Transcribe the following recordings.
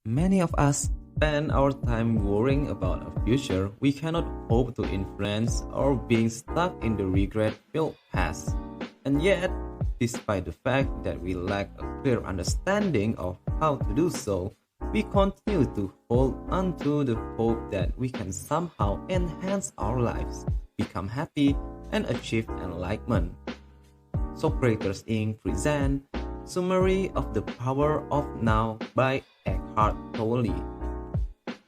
Many of us spend our time worrying about a future we cannot hope to influence or being stuck in the regret filled past. And yet, despite the fact that we lack a clear understanding of how to do so, we continue to hold on to the hope that we can somehow enhance our lives, become happy, and achieve enlightenment. Socraters Inc. present Summary of the Power of Now by Eckhart Tolle.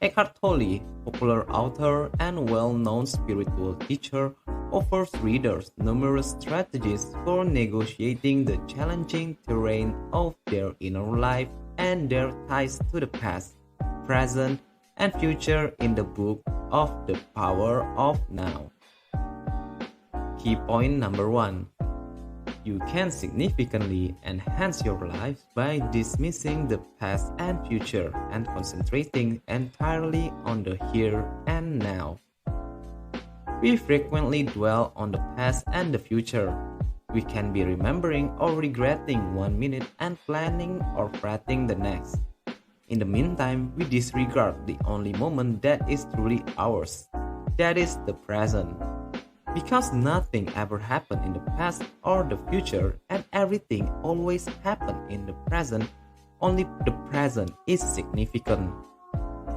Eckhart Tolle, popular author and well-known spiritual teacher, offers readers numerous strategies for negotiating the challenging terrain of their inner life and their ties to the past, present, and future in the book of The Power of Now. Key point number 1. You can significantly enhance your life by dismissing the past and future and concentrating entirely on the here and now. We frequently dwell on the past and the future. We can be remembering or regretting one minute and planning or fretting the next. In the meantime, we disregard the only moment that is truly ours. That is the present. Because nothing ever happened in the past or the future and everything always happened in the present, only the present is significant.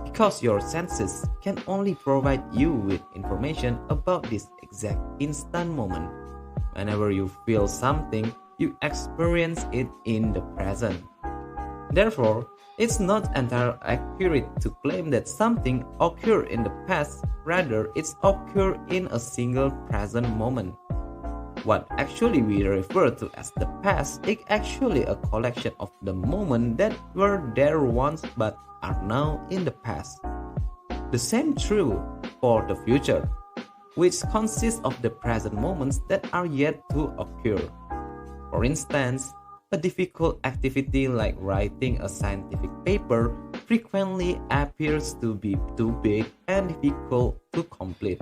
Because your senses can only provide you with information about this exact instant moment. Whenever you feel something, you experience it in the present. Therefore, it's not entirely accurate to claim that something occurred in the past, rather it's occurred in a single present moment. What actually we refer to as the past is actually a collection of the moments that were there once but are now in the past. The same true for the future, which consists of the present moments that are yet to occur. For instance, a difficult activity like writing a scientific paper frequently appears to be too big and difficult to complete.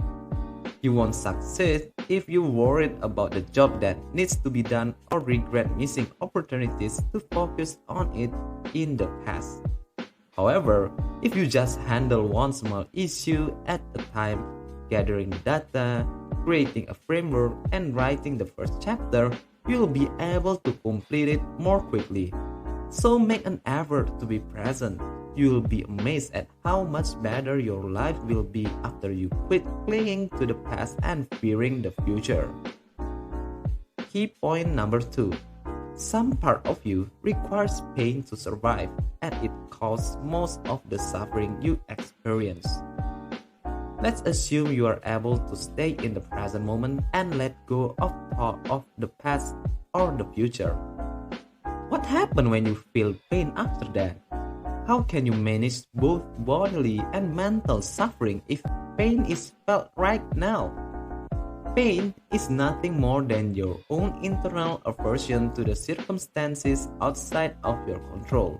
You won't succeed if you worried about the job that needs to be done or regret missing opportunities to focus on it in the past. However, if you just handle one small issue at a time, gathering data, creating a framework, and writing the first chapter, you'll be able to complete it more quickly. So make an effort to be present. You'll be amazed at how much better your life will be after you quit clinging to the past and fearing the future. Key point number 2. Some part of you requires pain to survive, and it causes most of the suffering you experience. Let's assume you are able to stay in the present moment and let go of thought of the past or the future. What happens when you feel pain after that? How can you manage both bodily and mental suffering if pain is felt right now? Pain is nothing more than your own internal aversion to the circumstances outside of your control.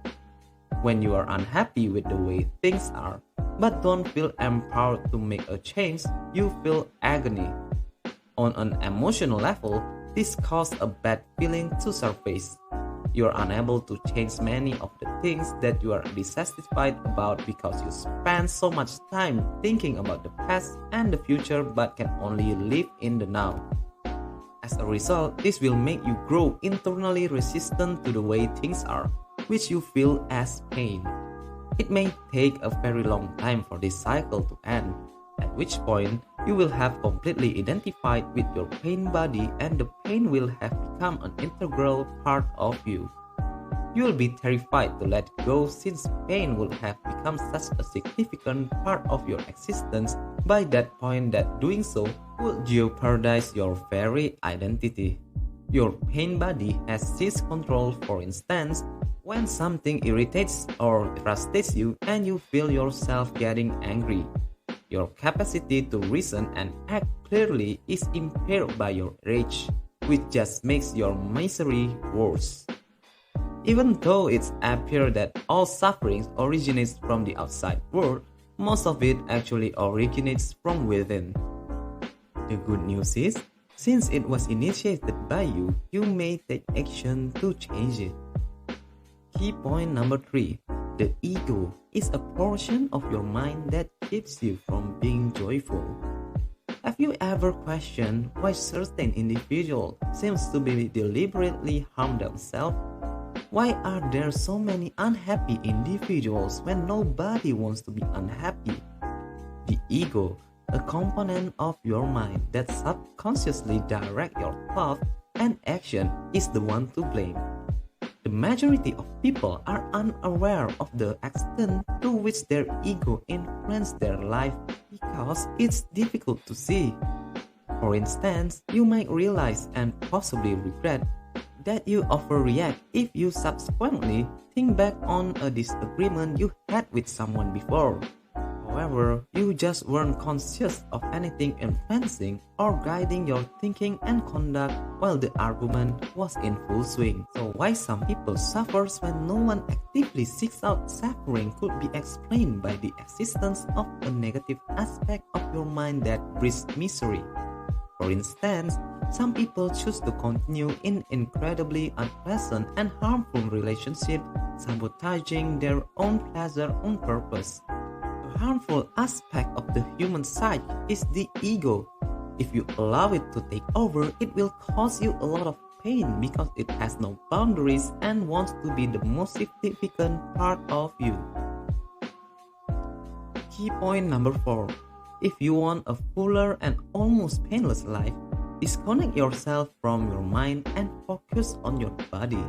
When you are unhappy with the way things are, but don't feel empowered to make a change, you feel agony. On an emotional level, this causes a bad feeling to surface. You are unable to change many of the things that you are dissatisfied about because you spend so much time thinking about the past and the future but can only live in the now. As a result, this will make you grow internally resistant to the way things are, which you feel as pain. It may take a very long time for this cycle to end, at which point you will have completely identified with your pain body and the pain will have become an integral part of you. You will be terrified to let go since pain will have become such a significant part of your existence by that point that doing so will jeopardize your very identity. Your pain body has seized control, for instance, when something irritates or frustrates you and you feel yourself getting angry. Your capacity to reason and act clearly is impaired by your rage, which just makes your misery worse. Even though it appears that all suffering originates from the outside world, most of it actually originates from within. The good news is, since it was initiated by you, you may take action to change it. Key point number 3. The ego is a portion of your mind that keeps you from being joyful. Have you ever questioned why certain individuals seem to be deliberately harm themselves? Why are there so many unhappy individuals when nobody wants to be unhappy? The ego, a component of your mind that subconsciously directs your thought and action, is the one to blame. The majority of people are unaware of the extent to which their ego influences their life because it's difficult to see. For instance, you might realize and possibly regret that you overreact if you subsequently think back on a disagreement you had with someone before. However, you just weren't conscious of anything influencing or guiding your thinking and conduct while the argument was in full swing. So why some people suffer when no one actively seeks out suffering could be explained by the existence of a negative aspect of your mind that breeds misery. For instance, some people choose to continue in incredibly unpleasant and harmful relationships, sabotaging their own pleasure on purpose. A harmful aspect of the human psyche is the ego. If you allow it to take over, it will cause you a lot of pain because it has no boundaries and wants to be the most significant part of you. Key point number 4. If you want a fuller and almost painless life, disconnect yourself from your mind and focus on your body.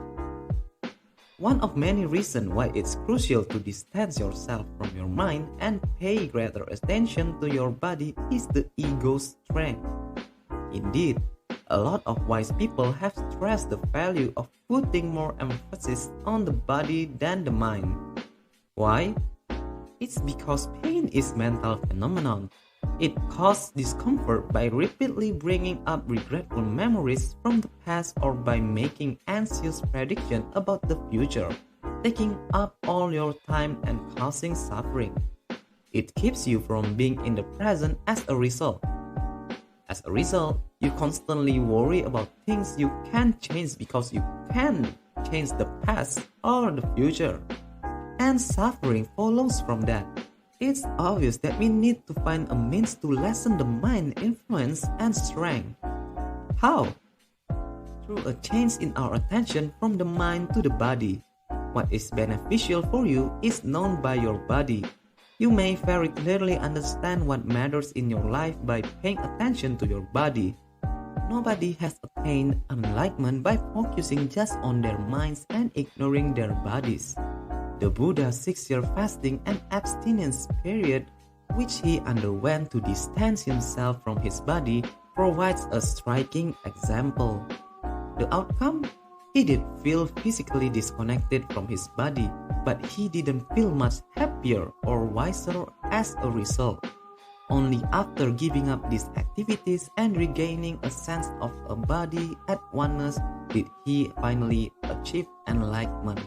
One of many reasons why it's crucial to distance yourself from your mind and pay greater attention to your body is the ego's strength. Indeed, a lot of wise people have stressed the value of putting more emphasis on the body than the mind. Why? It's because pain is a mental phenomenon. It causes discomfort by repeatedly bringing up regretful memories from the past or by making anxious predictions about the future, taking up all your time and causing suffering. It keeps you from being in the present as a result. As a result, you constantly worry about things you can't change because you can't change the past or the future. And suffering follows from that. It's obvious that we need to find a means to lessen the mind influence and strength. How? Through a change in our attention from the mind to the body. What is beneficial for you is known by your body. You may very clearly understand what matters in your life by paying attention to your body. Nobody has attained enlightenment by focusing just on their minds and ignoring their bodies. The Buddha's 6-year fasting and abstinence period, which he underwent to distance himself from his body, provides a striking example. The outcome? He did feel physically disconnected from his body, but he didn't feel much happier or wiser as a result. Only after giving up these activities and regaining a sense of a body at oneness did he finally achieve enlightenment.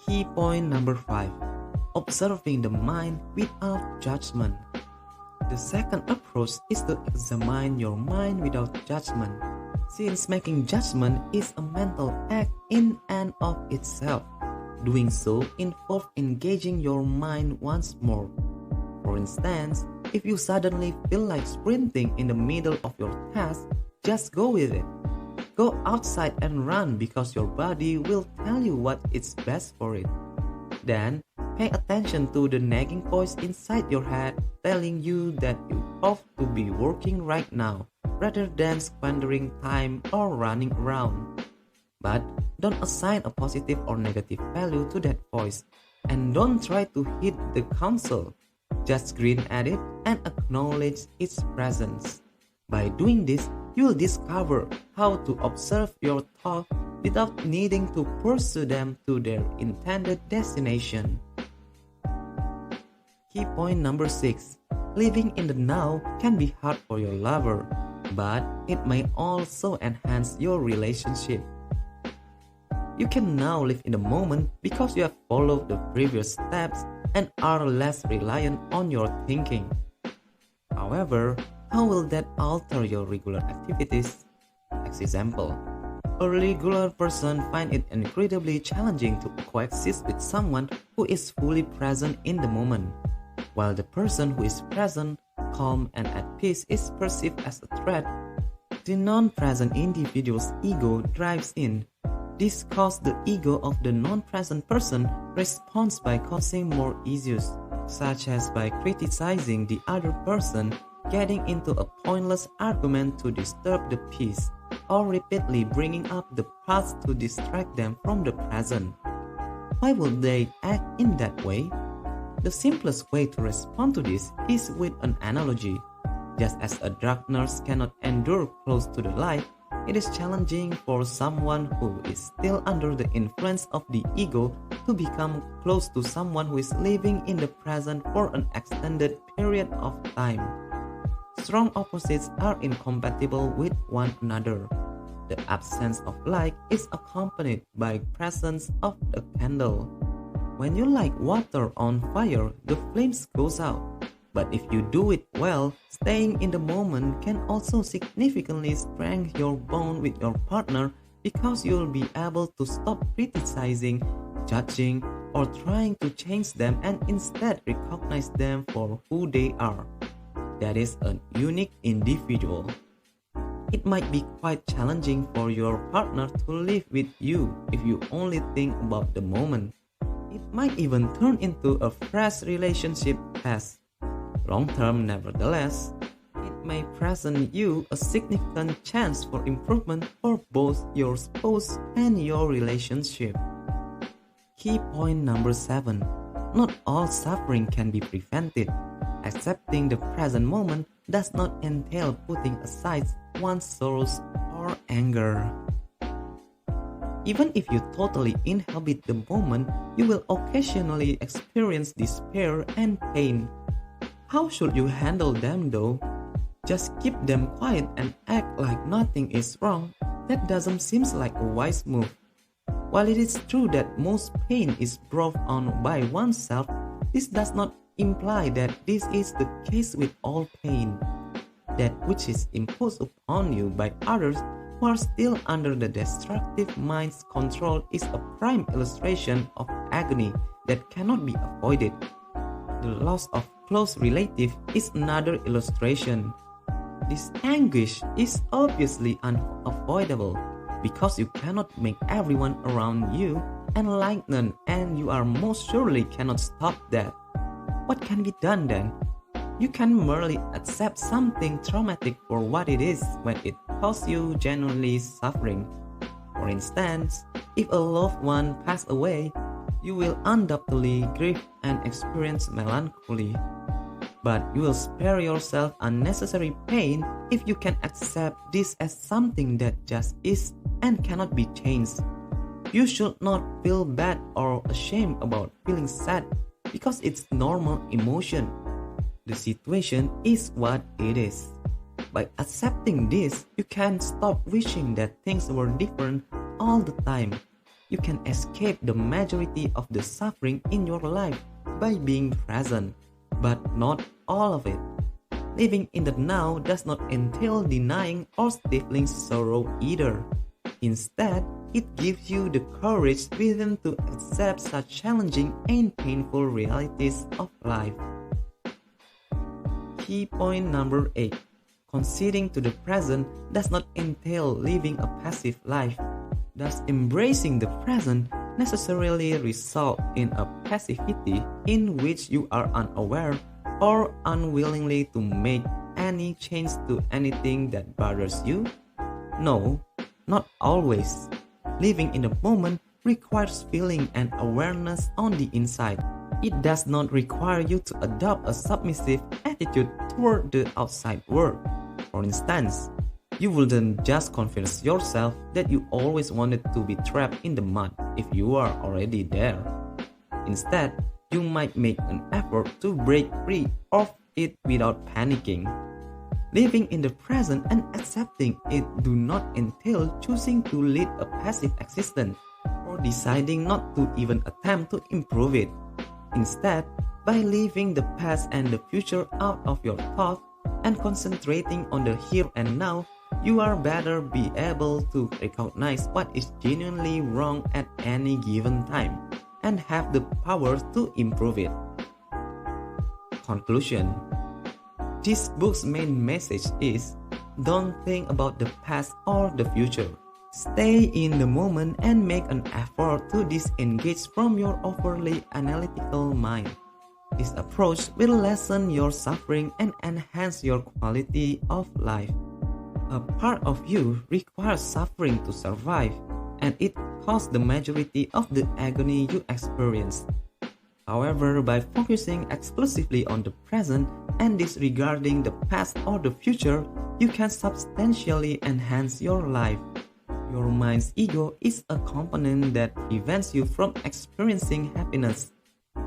Key point number 5. Observing the mind without judgment. The second approach is to examine your mind without judgment, since making judgment is a mental act in and of itself. Doing so involves engaging your mind once more. For instance, if you suddenly feel like sprinting in the middle of your task, just go with it. Go outside and run because your body will tell you what is best for it. Then, pay attention to the nagging voice inside your head telling you that you ought to be working right now rather than squandering time or running around. But don't assign a positive or negative value to that voice and don't try to hit the counsel. Just grin at it and acknowledge its presence. By doing this, you will discover how to observe your thoughts without needing to pursue them to their intended destination. Key point number 6. Living in the now can be hard for your lover, but it may also enhance your relationship. You can now live in the moment because you have followed the previous steps and are less reliant on your thinking. However, how will that alter your regular activities? Example, A regular person finds it incredibly challenging to coexist with someone who is fully present in the moment, while the person who is present, calm, and at peace is perceived as a threat. The non-present individual's ego drives in. This causes the ego of the non-present person responds by causing more issues, such as by criticizing the other person, getting into a pointless argument to disturb the peace, or repeatedly bringing up the past to distract them from the present. Why would they act in that way? The simplest way to respond to this is with an analogy. Just as a drug nurse cannot endure close to the light, it is challenging for someone who is still under the influence of the ego to become close to someone who is living in the present for an extended period of time. Strong opposites are incompatible with one another. The absence of light is accompanied by presence of a candle. When you light water on fire, the flames goes out. But if you do it well, staying in the moment can also significantly strengthen your bond with your partner because you'll be able to stop criticizing, judging, or trying to change them and instead recognize them for who they are. That is a unique individual. It might be quite challenging for your partner to live with you if you only think about the moment. It might even turn into a fresh relationship path. Long-term, nevertheless, it may present you a significant chance for improvement for both your spouse and your relationship. Key point number 7. Not all suffering can be prevented. Accepting the present moment does not entail putting aside one's sorrows or anger. Even if you totally inhabit the moment, you will occasionally experience despair and pain. How should you handle them though? Just keep them quiet and act like nothing is wrong? That doesn't seem like a wise move. While it is true that most pain is brought on by oneself, this does not imply that this is the case with all pain. That which is imposed upon you by others who are still under the destructive mind's control is a prime illustration of agony that cannot be avoided. The loss of close relative is another illustration. This anguish is obviously unavoidable because you cannot make everyone around you enlightened and you are most surely cannot stop that. What can be done then? You can merely accept something traumatic for what it is when it causes you genuinely suffering. For instance, if a loved one passes away, you will undoubtedly grieve and experience melancholy. But you will spare yourself unnecessary pain if you can accept this as something that just is and cannot be changed. You should not feel bad or ashamed about feeling sad because it's normal emotion. The situation is what it is. By accepting this, you can stop wishing that things were different all the time. You can escape the majority of the suffering in your life by being present, but not all of it. Living in the now does not entail denying or stifling sorrow either. Instead, it gives you the courage within to accept such challenging and painful realities of life. Key point number 8. Conceding to the present does not entail living a passive life. Thus, embracing the present necessarily result in a passivity in which you are unaware or unwillingly to make any change to anything that bothers you? No, not always. Living in the moment requires feeling and awareness on the inside. It does not require you to adopt a submissive attitude toward the outside world. For instance, you wouldn't just convince yourself that you always wanted to be trapped in the mud if you are already there. Instead, you might make an effort to break free of it without panicking. Living in the present and accepting it do not entail choosing to lead a passive existence or deciding not to even attempt to improve it. Instead, by leaving the past and the future out of your thought and concentrating on the here and now, You are better be able to recognize what is genuinely wrong at any given time and have the power to improve it. Conclusion. This book's main message is don't think about the past or the future. Stay in the moment and make an effort to disengage from your overly analytical mind. This approach will lessen your suffering and enhance your quality of life. A part of you requires suffering to survive, and it caused the majority of the agony you experience. However, by focusing exclusively on the present and disregarding the past or the future, you can substantially enhance your life. Your mind's ego is a component that prevents you from experiencing happiness.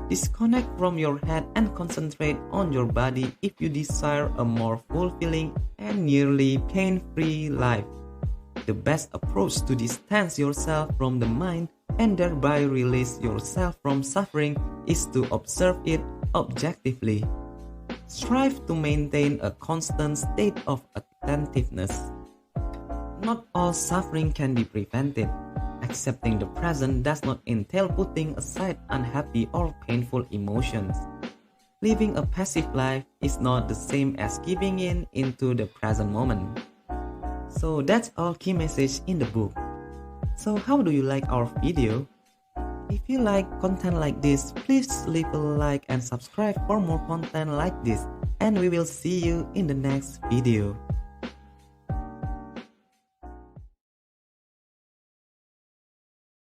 Disconnect from your head and concentrate on your body if you desire a more fulfilling and nearly pain-free life. The best approach to distance yourself from the mind and thereby release yourself from suffering is to observe it objectively. Strive to maintain a constant state of attentiveness. Not all suffering can be prevented. Accepting the present does not entail putting aside unhappy or painful emotions. Living a passive life is not the same as giving in into the present moment. So that's all key message in the book. So how do you like our video? If you like content like this, please leave a like and subscribe for more content like this. And we will see you in the next video.